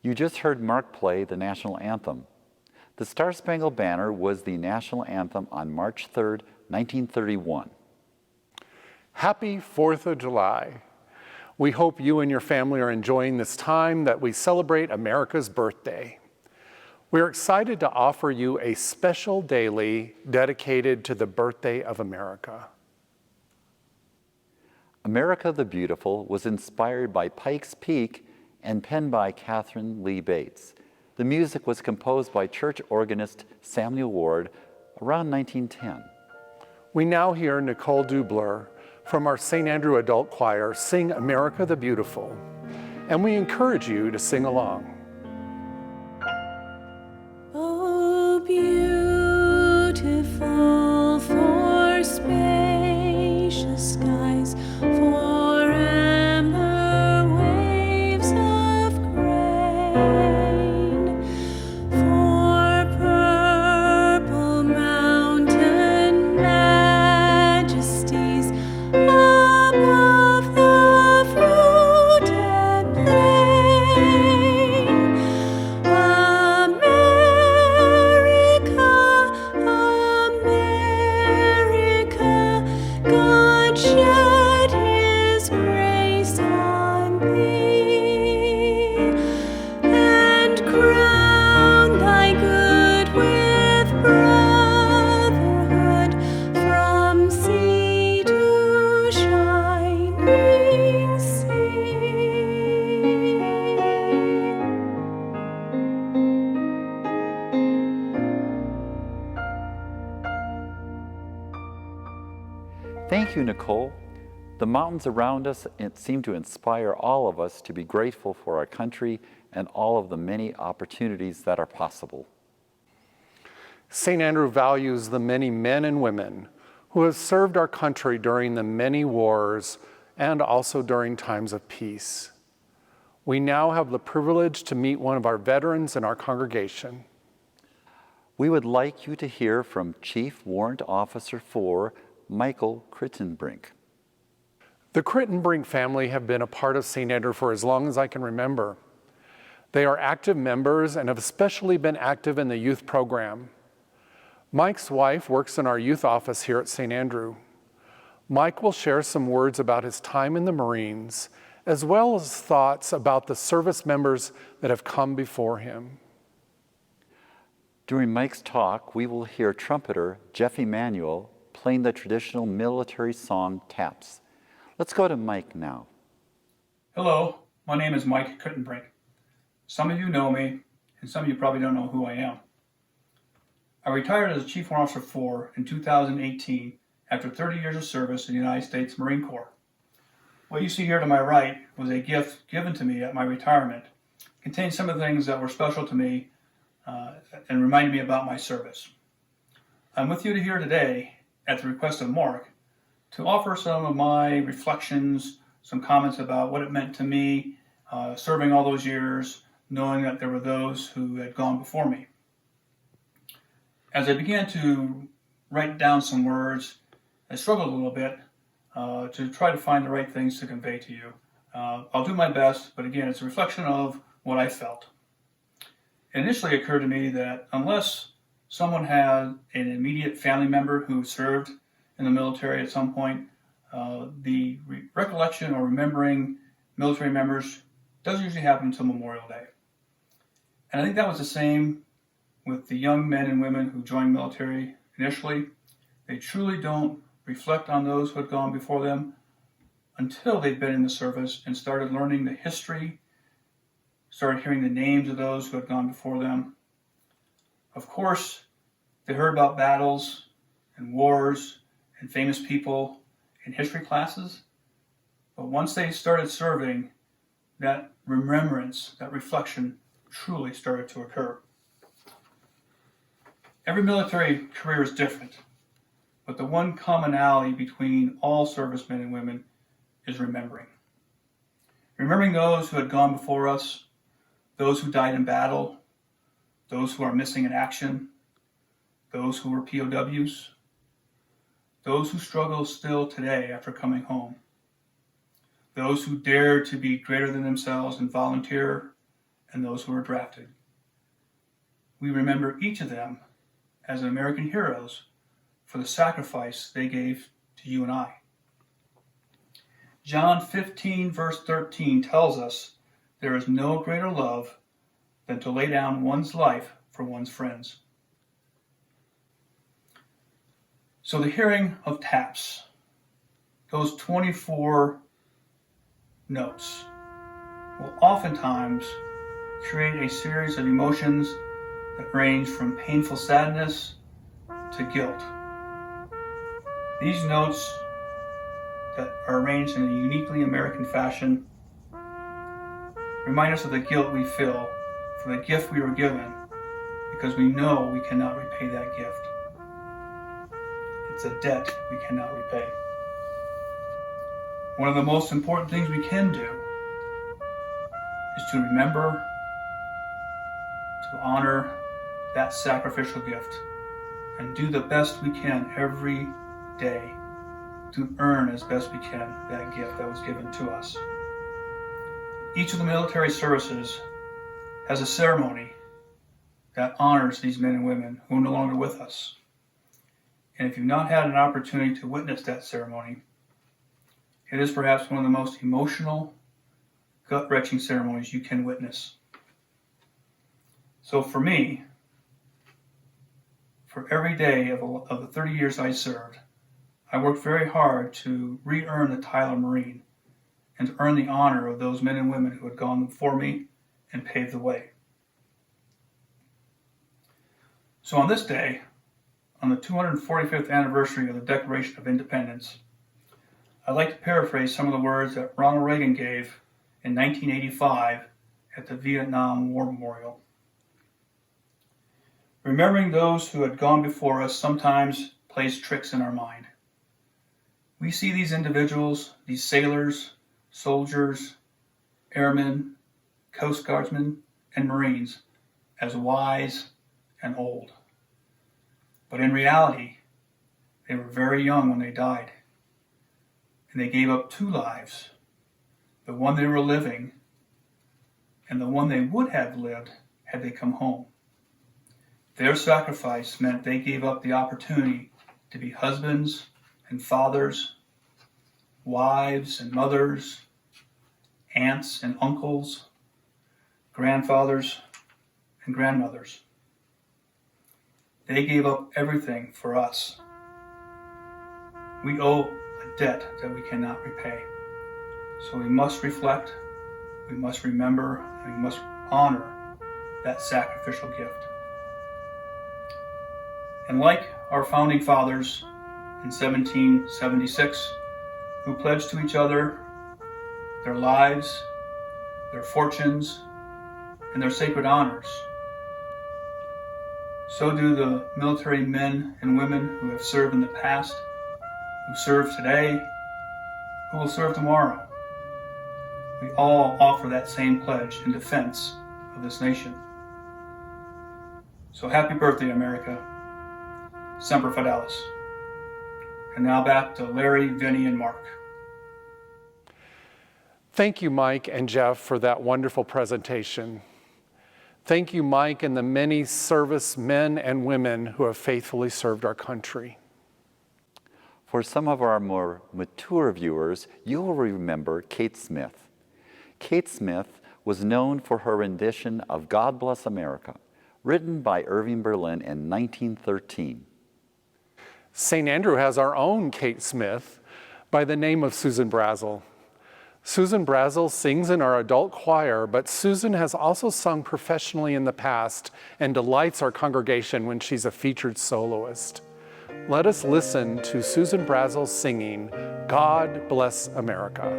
You just heard Mark play the national anthem. The Star-Spangled Banner was the national anthem on March 3rd, 1931. Happy 4th of July. We hope you and your family are enjoying this time that we celebrate America's birthday. We're excited to offer you a special daily dedicated to the birthday of America. America the Beautiful was inspired by Pikes Peak and penned by Catherine Lee Bates. The music was composed by church organist Samuel Ward around 1910. We now hear Nicole Dubler from our St. Andrew Adult Choir sing America the Beautiful, and we encourage you to sing along. Oh, beautiful for spacious skies, for amber waves of grain, for purple mountain majesties above the fruited plain. America, God shed His grace on thee, and crown thy good with brotherhood from sea to shining sea. Thank you, Nicole. The mountains around us seem to inspire all of us to be grateful for our country and all of the many opportunities that are possible. St. Andrew values the many men and women who have served our country during the many wars and also during times of peace. We now have the privilege to meet one of our veterans in our congregation. We would like you to hear from Chief Warrant Officer 4, Michael Kritenbrink. The Kritenbrink family have been a part of St. Andrew for as long as I can remember. They are active members and have especially been active in the youth program. Mike's wife works in our youth office here at St. Andrew. Mike will share some words about his time in the Marines, as well as thoughts about the service members that have come before him. During Mike's talk, we will hear trumpeter Jeff Emanuel playing the traditional military song, Taps. Let's go to Mike now. Hello, my name is Mike Kritenbrink. Some of you know me, and some of you probably don't know who I am. I retired as Chief Warrant Officer 4 in 2018 after 30 years of service in the United States Marine Corps. What you see here to my right was a gift given to me at my retirement. It contains some of the things that were special to me and reminded me about my service. I'm with you here today at the request of Mark to offer some of my reflections, some comments about what it meant to me serving all those years, knowing that there were those who had gone before me. As I began to write down some words, I struggled a little bit to try to find the right things to convey to you. I'll do my best, but again, it's a reflection of what I felt. It initially occurred to me that unless someone had an immediate family member who served in the military at some point, the recollection or remembering military members doesn't usually happen until Memorial Day. And I think that was the same with the young men and women who joined military initially. They truly don't reflect on those who had gone before them until they've been in the service and started learning the history, started hearing the names of those who had gone before them. Of course, they heard about battles and wars and famous people in history classes, but once they started serving, that remembrance, that reflection truly started to occur. Every military career is different, but the one commonality between all servicemen and women is remembering. Remembering those who had gone before us, those who died in battle, those who are missing in action, those who were POWs, those who struggle still today after coming home, those who dared to be greater than themselves and volunteer, and those who were drafted. We remember each of them as American heroes for the sacrifice they gave to you and I. John 15, verse 13 tells us there is no greater love than to lay down one's life for one's friends. So the hearing of taps, those 24 notes, will oftentimes create a series of emotions that range from painful sadness to guilt. These notes that are arranged in a uniquely American fashion remind us of the guilt we feel for the gift we were given because we know we cannot repay that gift. It's a debt we cannot repay. One of the most important things we can do is to remember, to honor that sacrificial gift, and do the best we can every day to earn as best we can that gift that was given to us. Each of the military services has a ceremony that honors these men and women who are no longer with us. And if you've not had an opportunity to witness that ceremony, it is perhaps one of the most emotional, gut-wrenching ceremonies you can witness. So for me, for every day of the 30 years I served, I worked very hard to re-earn the title of Marine and to earn the honor of those men and women who had gone before me and paved the way. So on this day, on the 245th anniversary of the Declaration of Independence, I'd like to paraphrase some of the words that Ronald Reagan gave in 1985 at the Vietnam War Memorial. Remembering those who had gone before us sometimes plays tricks in our mind. We see these individuals, these sailors, soldiers, airmen, Coast Guardsmen, and Marines as wise and old. But in reality, they were very young when they died. And they gave up two lives, the one they were living and the one they would have lived had they come home. Their sacrifice meant they gave up the opportunity to be husbands and fathers, wives and mothers, aunts and uncles, grandfathers and grandmothers. They gave up everything for us. We owe a debt that we cannot repay. So we must reflect, we must remember, and we must honor that sacrificial gift. And like our founding fathers in 1776, who pledged to each other their lives, their fortunes, and their sacred honors, so do the military men and women who have served in the past, who serve today, who will serve tomorrow. We all offer that same pledge in defense of this nation. So happy birthday, America. Semper Fidelis. And now back to Larry, Vinny, and Mark. Thank you, Mike and Jeff, for that wonderful presentation. Thank you, Mike, and the many service men and women who have faithfully served our country. For some of our more mature viewers, you will remember Kate Smith. Kate Smith was known for her rendition of God Bless America, written by Irving Berlin in 1913. St. Andrew has our own Kate Smith by the name of Susan Brazel. Susan Brazel sings in our adult choir, but Susan has also sung professionally in the past and delights our congregation when she's a featured soloist. Let us listen to Susan Brazel singing God Bless America.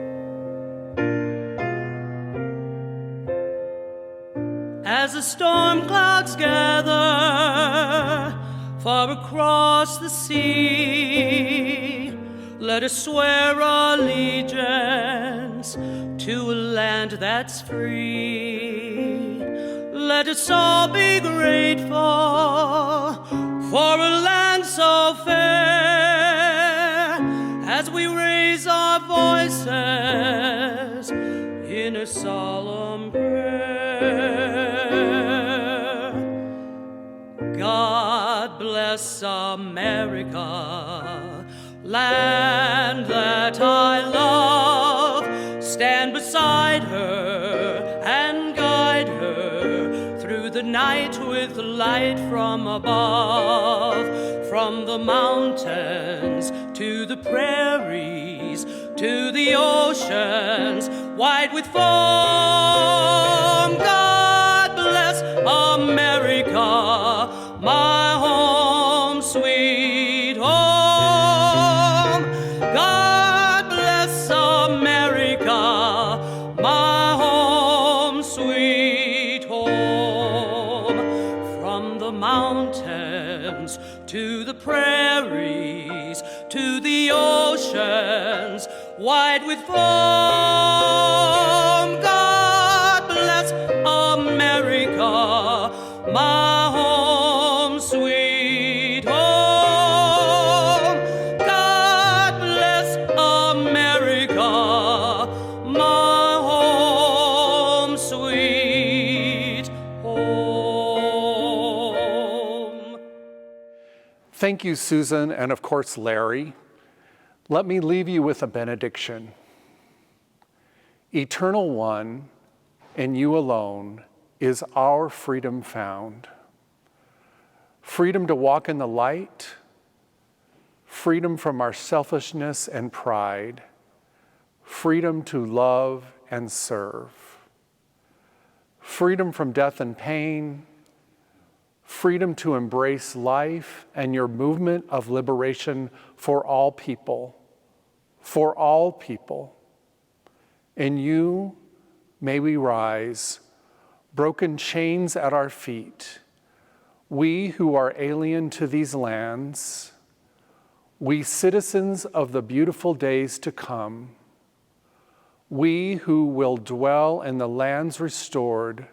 As the storm clouds gather far across the sea, let us swear allegiance to a land that's free. Let us all be grateful for a land so fair, as we raise our voices in a solemn prayer. God bless America, land that I love. Stand beside her and guide her through the night with light from above. From the mountains to the prairies to the oceans wide with foam. God bless America, my home, sweet home. God bless America, my home, sweet home. From the mountains to the prairies to the oceans wide with foam. God bless America, my home, sweet home. God bless America, my home, sweet home. Thank you, Susan, and of course, Larry. Let me leave you with a benediction. Eternal One, in you alone is our freedom found. Freedom to walk in the light, freedom from our selfishness and pride, freedom to love and serve, freedom from death and pain, freedom to embrace life and your movement of liberation for all people, for all people. In you may we rise, broken chains at our feet, we who are alien to these lands, we citizens of the beautiful days to come, we who will dwell in the lands restored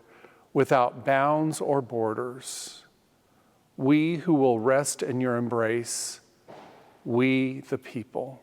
without bounds or borders, we who will rest in your embrace, we the people.